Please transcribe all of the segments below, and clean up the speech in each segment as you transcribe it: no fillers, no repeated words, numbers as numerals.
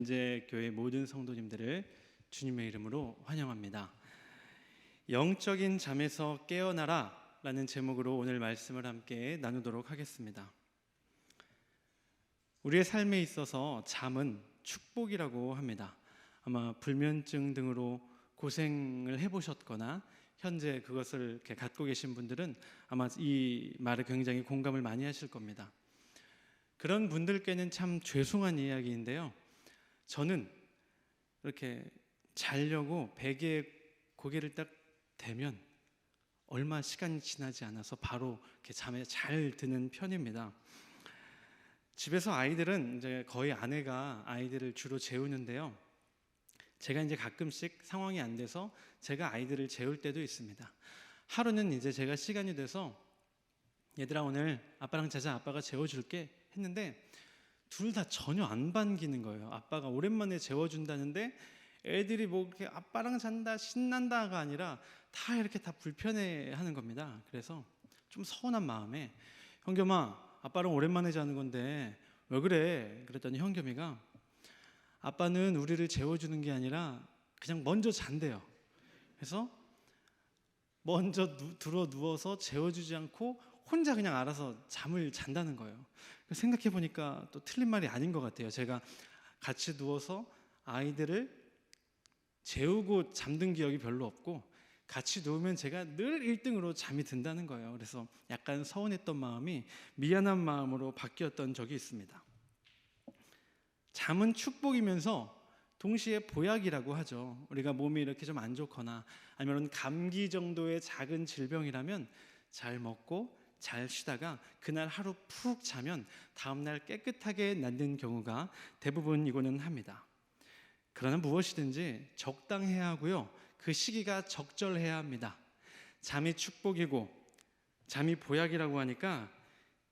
이제 교회 모든 성도님들을 주님의 이름으로 환영합니다. 영적인 잠에서 깨어나라 라는 제목으로 오늘 말씀을 함께 나누도록 하겠습니다. 우리의 삶에 있어서 잠은 축복이라고 합니다. 아마 불면증 등으로 고생을 해보셨거나 현재 그것을 이렇게 갖고 계신 분들은 아마 이 말에 굉장히 공감을 많이 하실 겁니다. 그런 분들께는 참 죄송한 이야기인데요, 저는 이렇게 자려고 베개에 고개를 딱 대면 얼마 시간이 지나지 않아서 바로 이렇게 잠에 잘 드는 편입니다. 집에서 아이들은 이제 거의 아내가 아이들을 주로 재우는데요, 제가 이제 가끔씩 상황이 안 돼서 제가 아이들을 재울 때도 있습니다. 하루는 이제 제가 시간이 돼서 얘들아 오늘 아빠랑 자자, 아빠가 재워줄게 했는데 둘 다 전혀 안 반기는 거예요. 아빠가 오랜만에 재워준다는데 애들이 뭐 이렇게 아빠랑 잔다 신난다가 아니라 다 이렇게 다 불편해하는 겁니다. 그래서 좀 서운한 마음에 현겸아 아빠랑 오랜만에 자는 건데 왜 그래? 그랬더니 현겸이가 아빠는 우리를 재워주는 게 아니라 그냥 먼저 잔대요. 그래서 먼저 들어 누워서 재워주지 않고 혼자 그냥 알아서 잠을 잔다는 거예요. 생각해 보니까 또 틀린 말이 아닌 것 같아요. 제가 같이 누워서 아이들을 재우고 잠든 기억이 별로 없고 같이 누우면 제가 늘 1등으로 잠이 든다는 거예요. 그래서 약간 서운했던 마음이 미안한 마음으로 바뀌었던 적이 있습니다. 잠은 축복이면서 동시에 보약이라고 하죠. 우리가 몸이 이렇게 좀 안 좋거나 아니면 감기 정도의 작은 질병이라면 잘 먹고 잘 쉬다가 그날 하루 푹 자면 다음날 깨끗하게 낫는 경우가 대부분이고는 합니다. 그러나 무엇이든지 적당해야 하고요, 그 시기가 적절해야 합니다. 잠이 축복이고 잠이 보약이라고 하니까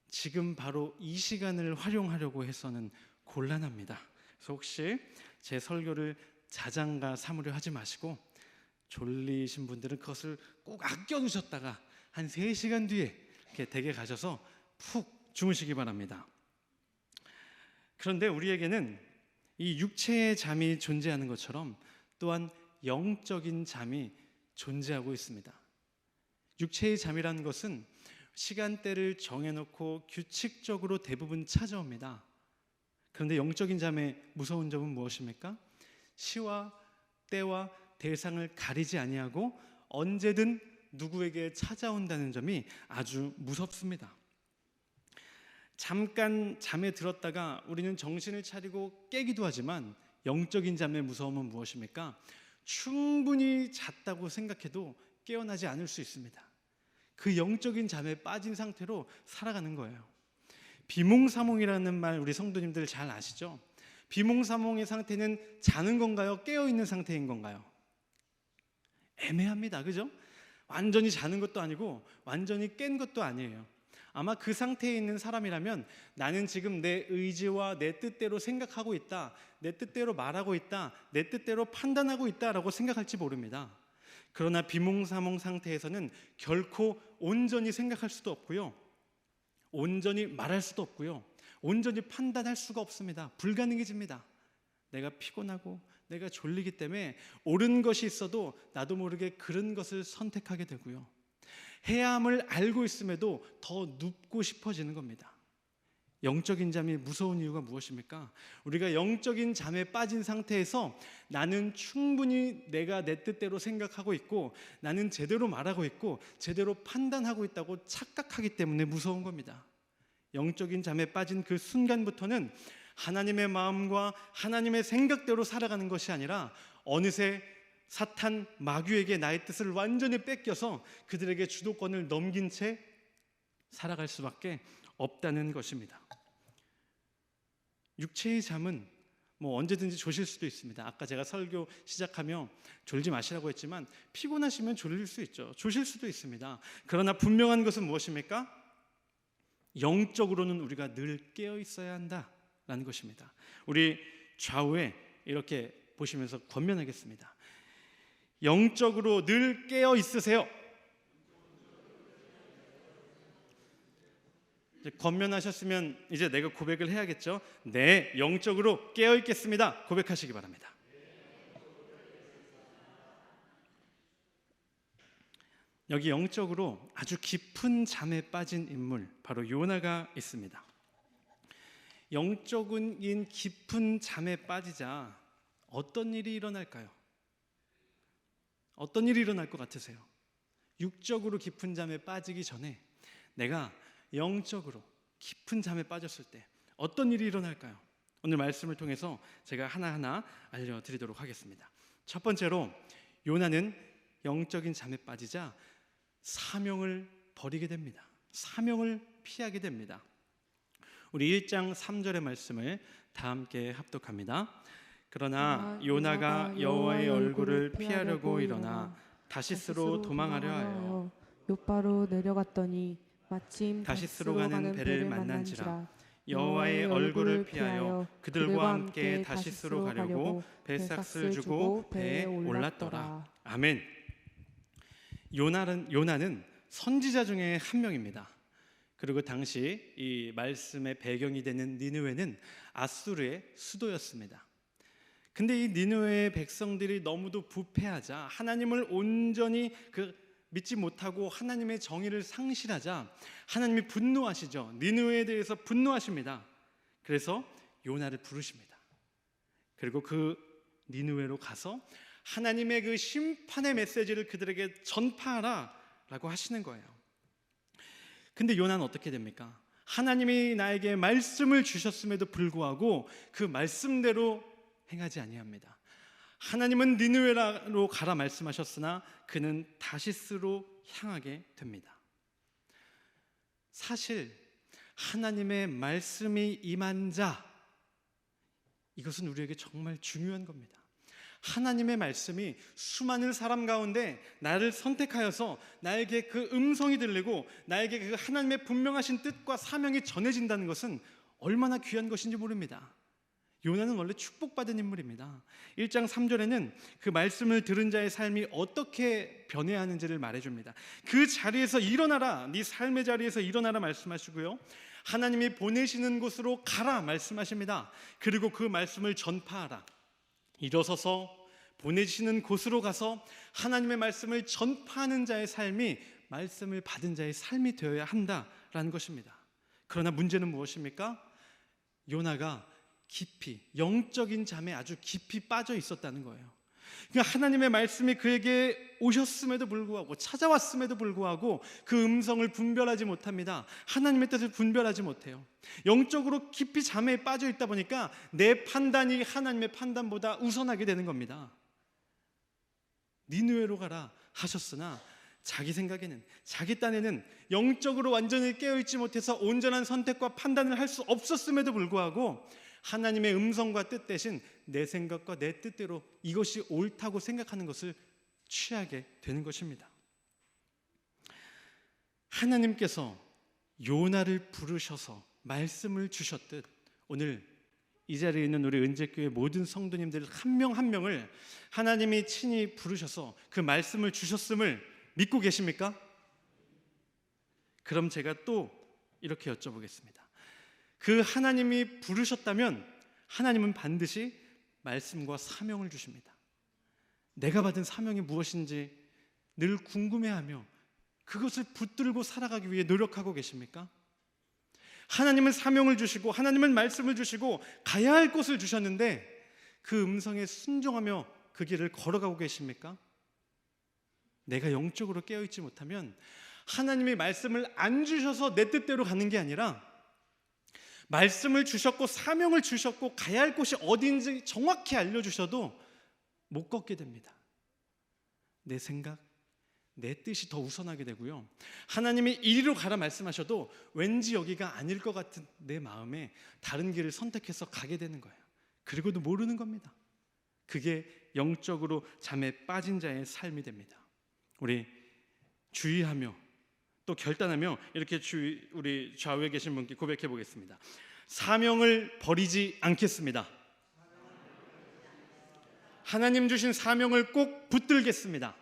지금 바로 이 시간을 활용하려고 해서는 곤란합니다. 그래서 혹시 제 설교를 자장가 삼으려 하지 마시고 졸리신 분들은 그것을 꼭 아껴두셨다가 한 3시간 뒤에 이렇게 댁에 가셔서 푹 주무시기 바랍니다. 그런데 우리에게는 이 육체의 잠이 존재하는 것처럼 또한 영적인 잠이 존재하고 있습니다. 육체의 잠이라는 것은 시간대를 정해놓고 규칙적으로 대부분 찾아옵니다. 그런데 영적인 잠의 무서운 점은 무엇입니까? 시와 때와 대상을 가리지 아니하고 언제든 누구에게 찾아온다는 점이 아주 무섭습니다. 잠깐 잠에 들었다가 우리는 정신을 차리고 깨기도 하지만 영적인 잠의 무서움은 무엇입니까? 충분히 잤다고 생각해도 깨어나지 않을 수 있습니다. 그 영적인 잠에 빠진 상태로 살아가는 거예요. 비몽사몽이라는 말 우리 성도님들 잘 아시죠? 비몽사몽의 상태는 자는 건가요? 깨어있는 상태인 건가요? 애매합니다. 그죠? 완전히 자는 것도 아니고 완전히 깬 것도 아니에요. 아마 그 상태에 있는 사람이라면 나는 지금 내 의지와 내 뜻대로 생각하고 있다, 내 뜻대로 말하고 있다, 내 뜻대로 판단하고 있다라고 생각할지 모릅니다. 그러나 비몽사몽 상태에서는 결코 온전히 생각할 수도 없고요, 온전히 말할 수도 없고요, 온전히 판단할 수가 없습니다. 불가능해집니다. 내가 피곤하고 내가 졸리기 때문에 옳은 것이 있어도 나도 모르게 그런 것을 선택하게 되고요, 해야 함을 알고 있음에도 더 눕고 싶어지는 겁니다. 영적인 잠이 무서운 이유가 무엇입니까? 우리가 영적인 잠에 빠진 상태에서 나는 충분히 내가 내 뜻대로 생각하고 있고 나는 제대로 말하고 있고 제대로 판단하고 있다고 착각하기 때문에 무서운 겁니다. 영적인 잠에 빠진 그 순간부터는 하나님의 마음과 하나님의 생각대로 살아가는 것이 아니라 어느새 사탄 마귀에게 나의 뜻을 완전히 뺏겨서 그들에게 주도권을 넘긴 채 살아갈 수밖에 없다는 것입니다. 육체의 잠은 뭐 언제든지 조실 수도 있습니다. 아까 제가 설교 시작하며 졸지 마시라고 했지만 피곤하시면 졸릴 수 있죠. 조실 수도 있습니다. 그러나 분명한 것은 무엇입니까? 영적으로는 우리가 늘 깨어 있어야 한다라는 것입니다. 우리 좌우에 이렇게 보시면서 권면하겠습니다. 영적으로 늘 깨어 있으세요. 권면하셨으면 이제 내가 고백을 해야겠죠. 네, 영적으로 깨어 있겠습니다. 고백하시기 바랍니다. 여기 영적으로 아주 깊은 잠에 빠진 인물, 바로 요나가 있습니다. 영적인 깊은 잠에 빠지자 어떤 일이 일어날까요? 어떤 일이 일어날 것 같으세요? 육적으로 깊은 잠에 빠지기 전에 내가 영적으로 깊은 잠에 빠졌을 때 어떤 일이 일어날까요? 오늘 말씀을 통해서 제가 하나하나 알려드리도록 하겠습니다. 첫 번째로, 요나는 영적인 잠에 빠지자 사명을 버리게 됩니다. 사명을 피하게 됩니다. 우리 1장 3절의 말씀을 다 함께 합독합니다. 그러나 요나가 여호와의 얼굴을 피하려고 일어나 다시스로 도망하려 하여 욥바로 내려갔더니 마침 다시스로 가는 배를 만난지라. 여호와의 얼굴을 피하여 그들과 함께 다시스로 가려고 배삭을 주고 배에 올랐더라. 아멘. 요나는 선지자 중에 한 명입니다. 그리고 당시 이 말씀의 배경이 되는 니느웨는 아수르의 수도였습니다. 근데 이 니느웨의 백성들이 너무도 부패하자, 하나님을 온전히 믿지 못하고 하나님의 정의를 상실하자 하나님이 분노하시죠. 니느웨에 대해서 분노하십니다. 그래서 요나를 부르십니다. 그리고 그 니느웨로 가서 하나님의 그 심판의 메시지를 그들에게 전파하라 라고 하시는 거예요. 근데 요나는 어떻게 됩니까? 하나님이 나에게 말씀을 주셨음에도 불구하고 그 말씀대로 행하지 아니합니다. 하나님은 니느웨로 가라 말씀하셨으나 그는 다시스로 향하게 됩니다. 사실 하나님의 말씀이 임한 자, 이것은 우리에게 정말 중요한 겁니다. 하나님의 말씀이 수많은 사람 가운데 나를 선택하여서 나에게 그 음성이 들리고 나에게 그 하나님의 분명하신 뜻과 사명이 전해진다는 것은 얼마나 귀한 것인지 모릅니다. 요나는 원래 축복받은 인물입니다. 1장 3절에는 그 말씀을 들은 자의 삶이 어떻게 변해야 하는지를 말해줍니다. 그 자리에서 일어나라, 네 삶의 자리에서 일어나라 말씀하시고요, 하나님이 보내시는 곳으로 가라 말씀하십니다. 그리고 그 말씀을 전파하라. 일어서서 보내시는 곳으로 가서 하나님의 말씀을 전파하는 자의 삶이 말씀을 받은 자의 삶이 되어야 한다라는 것입니다. 그러나 문제는 무엇입니까? 요나가 깊이, 영적인 잠에 아주 깊이 빠져 있었다는 거예요. 그러니까 하나님의 말씀이 그에게 오셨음에도 불구하고, 찾아왔음에도 불구하고 그 음성을 분별하지 못합니다. 하나님의 뜻을 분별하지 못해요. 영적으로 깊이 잠에 빠져 있다 보니까 내 판단이 하나님의 판단보다 우선하게 되는 겁니다. 니느웨로 가라 하셨으나 자기 생각에는, 자기 딴에는 영적으로 완전히 깨어있지 못해서 온전한 선택과 판단을 할 수 없었음에도 불구하고 하나님의 음성과 뜻 대신 내 생각과 내 뜻대로 이것이 옳다고 생각하는 것을 취하게 되는 것입니다. 하나님께서 요나를 부르셔서 말씀을 주셨듯 오늘 이 자리에 있는 우리 은재교회 모든 성도님들 한 명 한 명을 하나님이 친히 부르셔서 그 말씀을 주셨음을 믿고 계십니까? 그럼 제가 또 이렇게 여쭤보겠습니다. 그 하나님이 부르셨다면 하나님은 반드시 말씀과 사명을 주십니다. 내가 받은 사명이 무엇인지 늘 궁금해하며 그것을 붙들고 살아가기 위해 노력하고 계십니까? 하나님은 사명을 주시고 하나님은 말씀을 주시고 가야 할 곳을 주셨는데 그 음성에 순종하며 그 길을 걸어가고 계십니까? 내가 영적으로 깨어있지 못하면 하나님의 말씀을 안 주셔서 내 뜻대로 가는 게 아니라 말씀을 주셨고 사명을 주셨고 가야 할 곳이 어디인지 정확히 알려주셔도 못 걷게 됩니다. 내 생각, 내 뜻이 더 우선하게 되고요, 하나님이 이리로 가라 말씀하셔도 왠지 여기가 아닐 것 같은 내 마음에 다른 길을 선택해서 가게 되는 거예요. 그리고도 모르는 겁니다. 그게 영적으로 잠에 빠진 자의 삶이 됩니다. 우리 주의하며 또 결단하며 이렇게 우리 좌우에 계신 분께 고백해 보겠습니다. 사명을 버리지 않겠습니다. 하나님 주신 사명을 꼭 붙들겠습니다.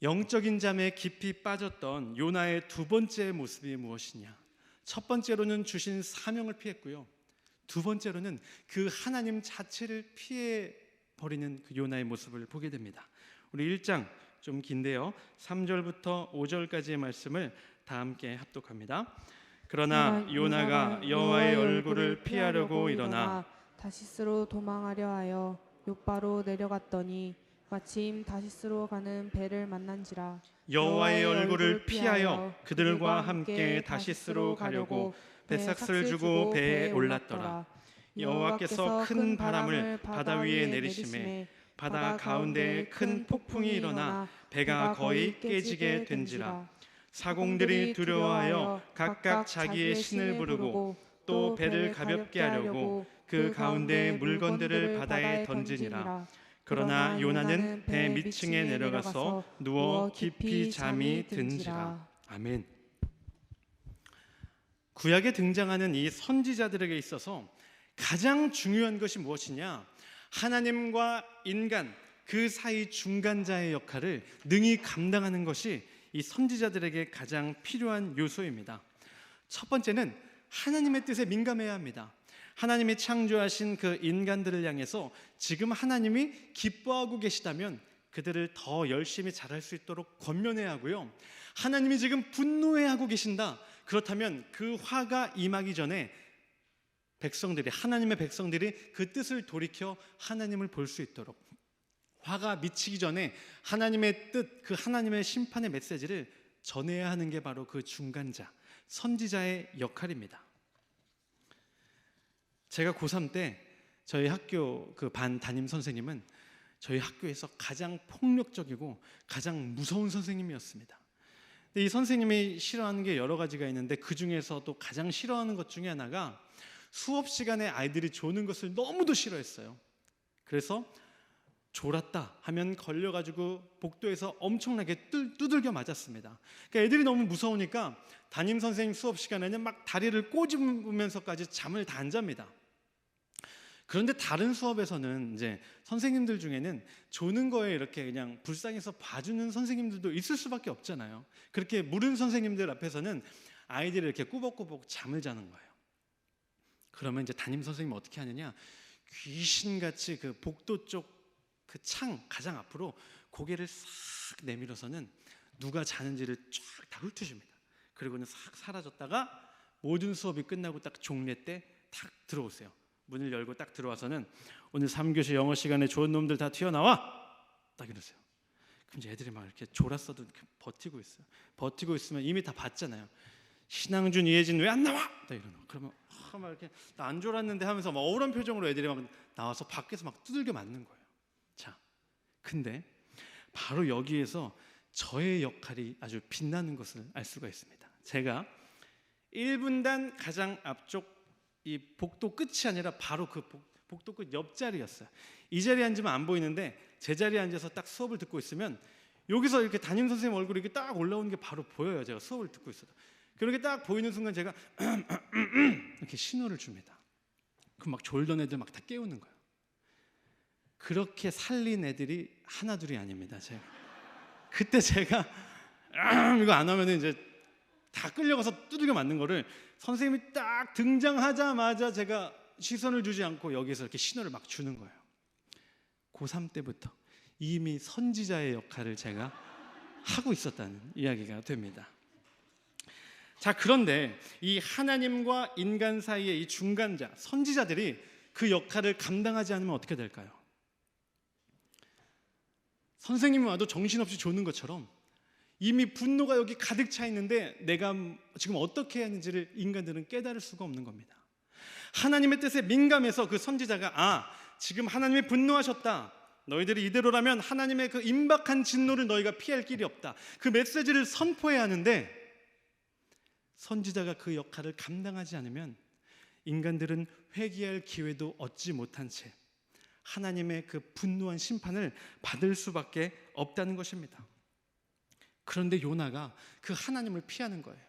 영적인 잠에 깊이 빠졌던 요나의 두 번째 모습이 무엇이냐? 첫 번째로는 주신 사명을 피했고요. 두 번째로는 그 하나님 자체를 피해 버리는 그 요나의 모습을 보게 됩니다. 우리 1장 좀 긴데요. 3절부터 5절까지의 말씀을 다 함께 합독합니다. 그러나 요나가 여호와의 얼굴을 피하려고 일어나 다시스로 도망하려 하여 욥바로 내려갔더니 마침 다시스로 가는 배를 만난지라. 여호와의 얼굴을 피하여 그들과 함께 다시스로 가려고 배삭을 주고 배에 올랐더라. 여호와께서 큰 바람을 바다 위에 내리심에 바다 가운데에 큰 폭풍이 일어나 배가 거의 깨지게 된지라. 사공들이 두려워하여 각각 자기의 신을 부르고 또 배를 가볍게 하려고 그 가운데의 물건들을 바다에 던지니라. 그러나 요나는 배 밑층에 내려가서 누워 깊이 잠이 든지라. 아멘. 구약에 등장하는 이 선지자들에게 있어서 가장 중요한 것이 무엇이냐? 하나님과 인간 그 사이 중간자의 역할을 능히 감당하는 것이 이 선지자들에게 가장 필요한 요소입니다. 첫 번째는 하나님의 뜻에 민감해야 합니다. 하나님이 창조하신 그 인간들을 향해서 지금 하나님이 기뻐하고 계시다면 그들을 더 열심히 잘할 수 있도록 권면해야 하고요. 하나님이 지금 분노해하고 계신다. 그렇다면 그 화가 임하기 전에 하나님의 백성들이 그 뜻을 돌이켜 하나님을 볼 수 있도록, 화가 미치기 전에 하나님의 뜻, 그 하나님의 심판의 메시지를 전해야 하는 게 바로 그 중간자, 선지자의 역할입니다. 제가 고3 때 저희 학교 그 반 담임 선생님은 저희 학교에서 가장 폭력적이고 가장 무서운 선생님이었습니다. 근데 이 선생님이 싫어하는 게 여러 가지가 있는데 그 중에서도 가장 싫어하는 것 중에 하나가 수업 시간에 아이들이 조는 것을 너무도 싫어했어요. 그래서 졸았다 하면 걸려가지고 복도에서 엄청나게 두들겨 맞았습니다. 그러니까 애들이 너무 무서우니까 담임 선생님 수업 시간에는 막 다리를 꼬집으면서까지 잠을 다 안 잡니다. 그런데 다른 수업에서는 이제 선생님들 중에는 조는 거에 이렇게 그냥 불쌍해서 봐주는 선생님들도 있을 수밖에 없잖아요. 그렇게 물은 선생님들 앞에서는 아이들이 이렇게 꾸벅꾸벅 잠을 자는 거예요. 그러면 이제 담임 선생님이 어떻게 하느냐? 귀신같이 그 복도 쪽 그 창 가장 앞으로 고개를 싹 내밀어서는 누가 자는지를 쫙 다 훑으십니다. 그리고는 싹 사라졌다가 모든 수업이 끝나고 딱 종례 때 탁 들어오세요. 문을 열고 딱 들어와서는 오늘 3교시 영어 시간에 좋은 놈들 다 튀어나와! 딱 이러세요. 그럼 이제 애들이 막 이렇게 졸았어도 이렇게 버티고 있어요. 버티고 있으면 이미 다 봤잖아요. 신앙준, 이혜진 왜 안 나와? 딱 이러는 거. 그러면 막 이렇게 나 안 졸았는데 하면서 막 억울한 표정으로 애들이 막 나와서 밖에서 막 두들겨 맞는 거예요. 자, 근데 바로 여기에서 저의 역할이 아주 빛나는 것을 알 수가 있습니다. 제가 1분단 가장 앞쪽 이 복도 끝이 아니라 바로 그 복도 끝 옆자리였어요. 이 자리에 앉으면 안 보이는데 제 자리에 앉아서 딱 수업을 듣고 있으면 여기서 이렇게 담임 선생님 얼굴이 이렇게 딱 올라오는 게 바로 보여요. 제가 수업을 듣고 있어도. 그렇게 딱 보이는 순간 제가 이렇게 신호를 줍니다. 그럼 막 졸던 애들 막 다 깨우는 거예요. 그렇게 살린 애들이 하나둘이 아닙니다. 그때 제가 이거 안 하면 이제 다 끌려가서 두들겨 맞는 거를 선생님이 딱 등장하자마자 제가 시선을 주지 않고 여기서 이렇게 신호를 막 주는 거예요. 고3 때부터 이미 선지자의 역할을 제가 하고 있었다는 이야기가 됩니다. 자, 그런데 이 하나님과 인간 사이의 이 중간자, 선지자들이 그 역할을 감당하지 않으면 어떻게 될까요? 선생님이 와도 정신없이 조는 것처럼 이미 분노가 여기 가득 차 있는데 내가 지금 어떻게 해야 하는지를 인간들은 깨달을 수가 없는 겁니다. 하나님의 뜻에 민감해서 그 선지자가 지금 하나님이 분노하셨다. 너희들이 이대로라면 하나님의 그 임박한 진노를 너희가 피할 길이 없다. 그 메시지를 선포해야 하는데 선지자가 그 역할을 감당하지 않으면 인간들은 회개할 기회도 얻지 못한 채 하나님의 그 분노한 심판을 받을 수밖에 없다는 것입니다. 그런데 요나가 그 하나님을 피하는 거예요.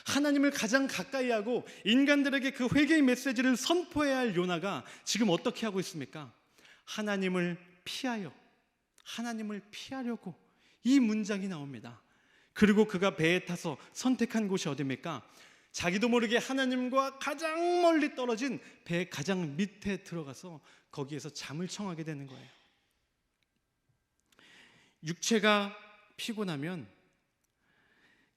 하나님을 가장 가까이 하고 인간들에게 그 회개의 메시지를 선포해야 할 요나가 지금 어떻게 하고 있습니까? 하나님을 피하려고 이 문장이 나옵니다. 그리고 그가 배에 타서 선택한 곳이 어디입니까? 자기도 모르게 하나님과 가장 멀리 떨어진 배 가장 밑에 들어가서 거기에서 잠을 청하게 되는 거예요. 육체가 피곤하면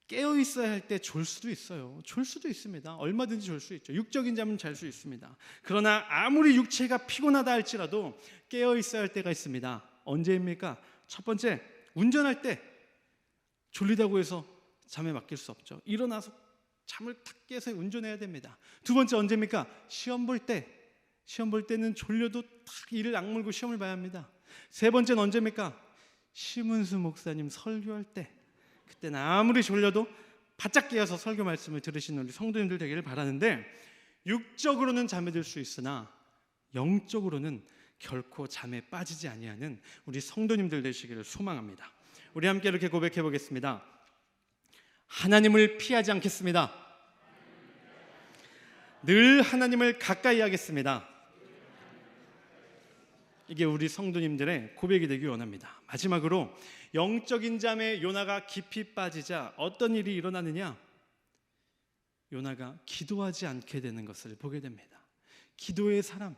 깨어 있어야 할 때 졸 수도 있어요. 졸 수도 있습니다. 얼마든지 졸 수 있죠. 육적인 잠은 잘 수 있습니다. 그러나 아무리 육체가 피곤하다 할지라도 깨어 있어야 할 때가 있습니다. 언제입니까? 첫 번째, 운전할 때 졸리다고 해서 잠에 맡길 수 없죠. 일어나서 잠을 탁 깨서 운전해야 됩니다. 두 번째 언제입니까? 시험 볼 때. 시험 볼 때는 졸려도 탁 이를 악물고 시험을 봐야 합니다. 세 번째는 언제입니까? 심은수 목사님 설교할 때. 그때는 아무리 졸려도 바짝 깨어서 설교 말씀을 들으시는 우리 성도님들 되기를 바라는데, 육적으로는 잠에 들 수 있으나 영적으로는 결코 잠에 빠지지 아니하는 우리 성도님들 되시기를 소망합니다. 우리 함께 이렇게 고백해 보겠습니다. 하나님을 피하지 않겠습니다. 늘 하나님을 가까이 하겠습니다. 이게 우리 성도님들의 고백이 되기 원합니다. 마지막으로 영적인 잠에 요나가 깊이 빠지자 어떤 일이 일어나느냐? 요나가 기도하지 않게 되는 것을 보게 됩니다. 기도의 사람,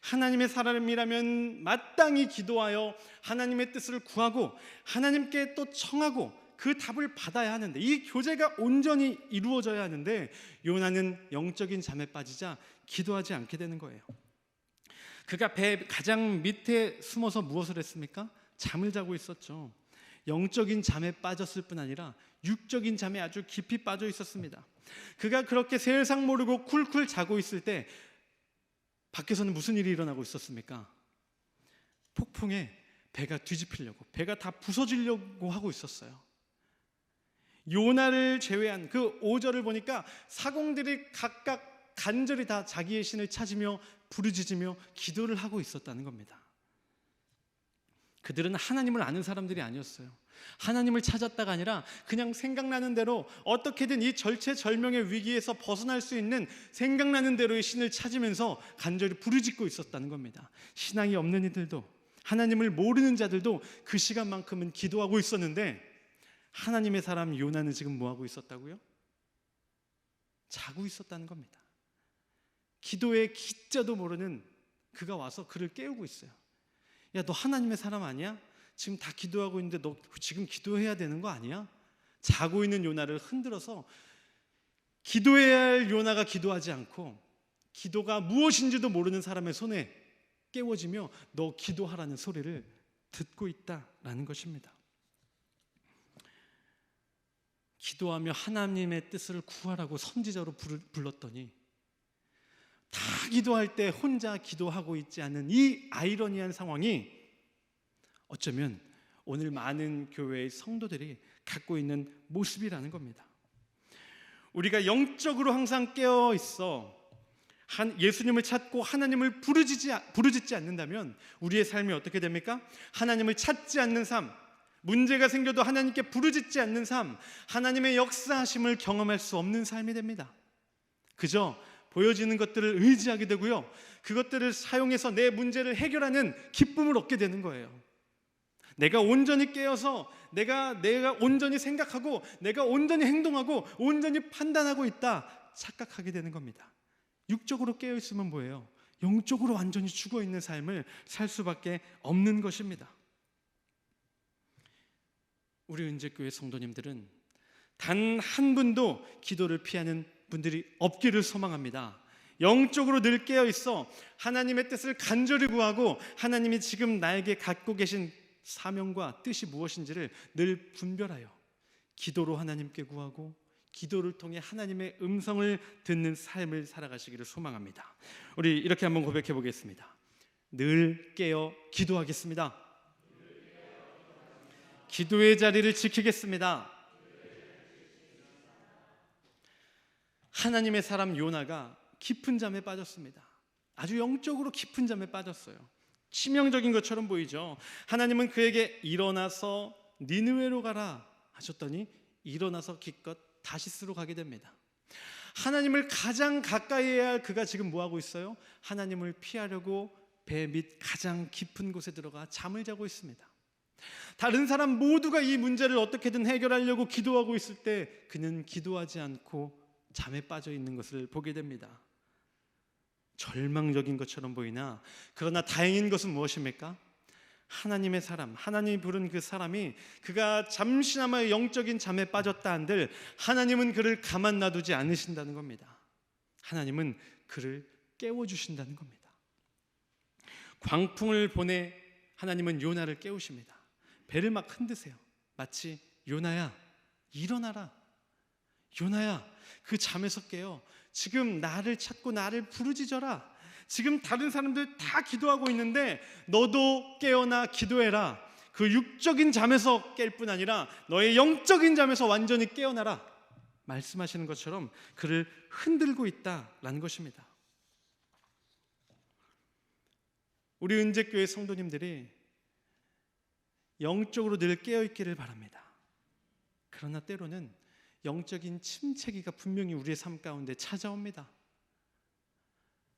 하나님의 사람이라면 마땅히 기도하여 하나님의 뜻을 구하고 하나님께 또 청하고 그 답을 받아야 하는데, 이 교제가 온전히 이루어져야 하는데 요나는 영적인 잠에 빠지자 기도하지 않게 되는 거예요. 그가 배 가장 밑에 숨어서 무엇을 했습니까? 잠을 자고 있었죠. 영적인 잠에 빠졌을 뿐 아니라 육적인 잠에 아주 깊이 빠져 있었습니다. 그가 그렇게 세상 모르고 쿨쿨 자고 있을 때 밖에서는 무슨 일이 일어나고 있었습니까? 폭풍에 배가 뒤집히려고, 배가 다 부서지려고 하고 있었어요. 요나를 제외한 그 5절을 보니까 사공들이 각각 간절히 다 자기의 신을 찾으며 부르짖으며 기도를 하고 있었다는 겁니다. 그들은 하나님을 아는 사람들이 아니었어요. 하나님을 찾았다가 아니라 그냥 생각나는 대로 어떻게든 이 절체절명의 위기에서 벗어날 수 있는 생각나는 대로의 신을 찾으면서 간절히 부르짖고 있었다는 겁니다. 신앙이 없는 이들도, 하나님을 모르는 자들도 그 시간만큼은 기도하고 있었는데, 하나님의 사람 요나는 지금 뭐하고 있었다고요? 자고 있었다는 겁니다. 기도의 기자도 모르는 그가 와서 그를 깨우고 있어요. 야, 너 하나님의 사람 아니야? 지금 다 기도하고 있는데 너 지금 기도해야 되는 거 아니야? 자고 있는 요나를 흔들어서, 기도해야 할 요나가 기도하지 않고 기도가 무엇인지도 모르는 사람의 손에 깨워지며 너 기도하라는 소리를 듣고 있다라는 것입니다. 기도하며 하나님의 뜻을 구하라고 선지자로 불렀더니 다 기도할 때 혼자 기도하고 있지 않은 이 아이러니한 상황이 어쩌면 오늘 많은 교회의 성도들이 갖고 있는 모습이라는 겁니다. 우리가 영적으로 항상 깨어 있어 예수님을 찾고 하나님을 부르짖지 않는다면 우리의 삶이 어떻게 됩니까? 하나님을 찾지 않는 삶, 문제가 생겨도 하나님께 부르짖지 않는 삶, 하나님의 역사하심을 경험할 수 없는 삶이 됩니다. 그저 보여지는 것들을 의지하게 되고요, 그것들을 사용해서 내 문제를 해결하는 기쁨을 얻게 되는 거예요. 내가 온전히 깨어서 내가 온전히 생각하고 내가 온전히 행동하고 온전히 판단하고 있다 착각하게 되는 겁니다. 육적으로 깨어 있으면 뭐예요? 영적으로 완전히 죽어 있는 삶을 살 수밖에 없는 것입니다. 우리 은재교회 성도님들은 단 한 분도 기도를 피하는 분들이 없기를 소망합니다. 영적으로 늘 깨어 있어 하나님의 뜻을 간절히 구하고 하나님이 지금 나에게 갖고 계신 사명과 뜻이 무엇인지를 늘 분별하여 기도로 하나님께 구하고 기도를 통해 하나님의 음성을 듣는 삶을 살아가시기를 소망합니다. 우리 이렇게 한번 고백해 보겠습니다. 늘 깨어 기도하겠습니다. 기도의 자리를 지키겠습니다. 하나님의 사람 요나가 깊은 잠에 빠졌습니다. 아주 영적으로 깊은 잠에 빠졌어요. 치명적인 것처럼 보이죠. 하나님은 그에게 일어나서 니느웨로 가라 하셨더니 일어나서 기껏 다시스로 가게 됩니다. 하나님을 가장 가까이 해야 할 그가 지금 뭐하고 있어요? 하나님을 피하려고 배 밑 가장 깊은 곳에 들어가 잠을 자고 있습니다. 다른 사람 모두가 이 문제를 어떻게든 해결하려고 기도하고 있을 때 그는 기도하지 않고 잠에 빠져 있는 것을 보게 됩니다. 절망적인 것처럼 보이나 그러나 다행인 것은 무엇입니까? 하나님의 사람, 하나님이 부른 그 사람이 그가 잠시나마 영적인 잠에 빠졌다 한들 하나님은 그를 가만 놔두지 않으신다는 겁니다. 하나님은 그를 깨워주신다는 겁니다. 광풍을 보내 하나님은 요나를 깨우십니다. 배를 막 흔드세요. 마치 요나야 일어나라, 요나야 그 잠에서 깨어 지금 나를 찾고 나를 부르짖어라. 지금 다른 사람들 다 기도하고 있는데 너도 깨어나 기도해라. 그 육적인 잠에서 깰 뿐 아니라 너의 영적인 잠에서 완전히 깨어나라 말씀하시는 것처럼 그를 흔들고 있다라는 것입니다. 우리 은재교회 성도님들이 영적으로 늘 깨어있기를 바랍니다. 그러나 때로는 영적인 침체기가 분명히 우리의 삶 가운데 찾아옵니다.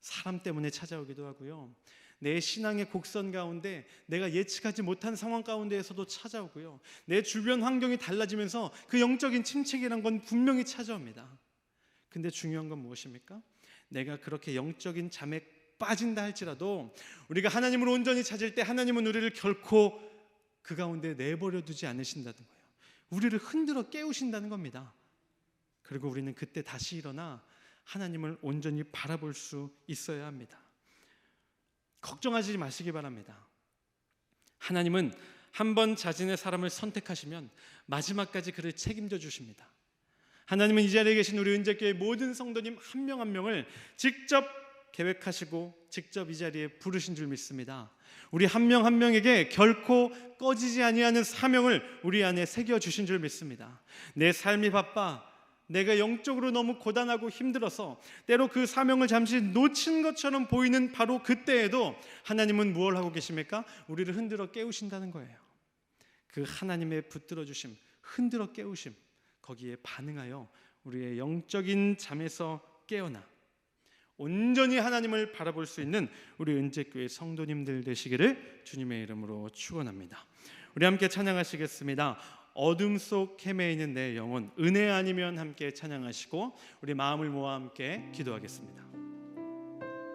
사람 때문에 찾아오기도 하고요, 내 신앙의 곡선 가운데 내가 예측하지 못한 상황 가운데에서도 찾아오고요, 내 주변 환경이 달라지면서 그 영적인 침체기란 건 분명히 찾아옵니다. 근데 중요한 건 무엇입니까? 내가 그렇게 영적인 잠에 빠진다 할지라도 우리가 하나님을 온전히 찾을 때 하나님은 우리를 결코 그 가운데 내버려 두지 않으신다는 거예요. 우리를 흔들어 깨우신다는 겁니다. 그리고 우리는 그때 다시 일어나 하나님을 온전히 바라볼 수 있어야 합니다. 걱정하지 마시기 바랍니다. 하나님은 한번 자신의 사람을 선택하시면 마지막까지 그를 책임져 주십니다. 하나님은 이 자리에 계신 우리 은재교회 모든 성도님 한 명 한 명을 직접 계획하시고 직접 이 자리에 부르신 줄 믿습니다. 우리 한 명 한 명에게 결코 꺼지지 아니하는 사명을 우리 안에 새겨 주신 줄 믿습니다. 내 삶이 바빠, 내가 영적으로 너무 고단하고 힘들어서 때로 그 사명을 잠시 놓친 것처럼 보이는 바로 그때에도 하나님은 무엇을 하고 계십니까? 우리를 흔들어 깨우신다는 거예요. 그 하나님의 붙들어 주심, 흔들어 깨우심, 거기에 반응하여 우리의 영적인 잠에서 깨어나 온전히 하나님을 바라볼 수 있는 우리 은재교회 성도님들 되시기를 주님의 이름으로 축원합니다. 우리 함께 찬양하시겠습니다. 어둠 속 헤매 있는 내 영혼, 은혜 아니면 함께 찬양하시고 우리 마음을 모아 함께 기도하겠습니다.